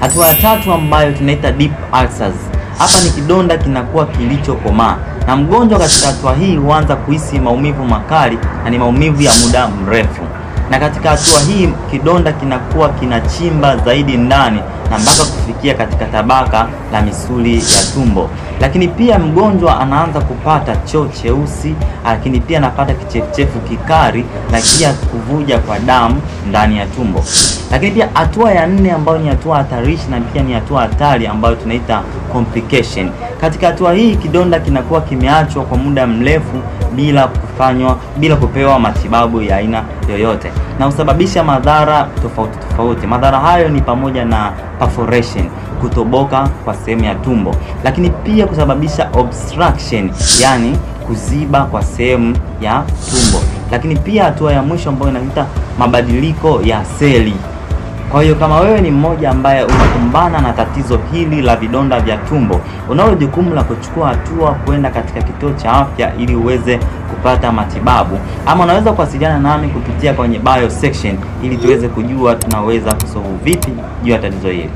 Hatua ya tatu ambayo tunaita deep ulcers. Hapa ni kidonda kinakuwa kilichokomaa, na mgonjwa katika hatua hii huanza kuhisi maumivu makali na ni maumivu ya muda mrefu. Na katika hatua hii kidonda kinakuwa kinachimba zaidi ndani na mpaka kufikia katika tabaka la misuli ya tumbo. Lakini pia mgonjwa anaanza kupata choo cheusi, lakini pia anapata kichefuchefu kikali na pia kuvuja kwa damu ndani ya tumbo. Lakini pia hatua ya 4 ambayo ni hatua hatarishi na pia ni hatua hatari ambayo tunaita complication. Katika hatua hii kidonda kinakuwa kimeachwa kwa muda mrefu bila kupewa matibabu ya aina yoyote, na husababisha madhara tofauti. Madhara hayo ni pamoja na perforation, kutoboka kwa sehemu ya tumbo, lakini pia kusababisha obstruction, yani kuziba kwa sehemu ya tumbo. Lakini pia hatua ya mwisho ambayo inaita mabadiliko ya seli. Kwa hiyo kama wewe ni mmoja ambaye unakumbana na tatizo hili la vidonda vya tumbo, unalo jukumu la kuchukua hatua kwenda katika kituo cha afya ili uweze kupata matibabu, ama unaweza kuwasiliana nami kupitia kwenye bio section ili tuweze kujua tunaweza kusolve vipi juu ya tatizo hili.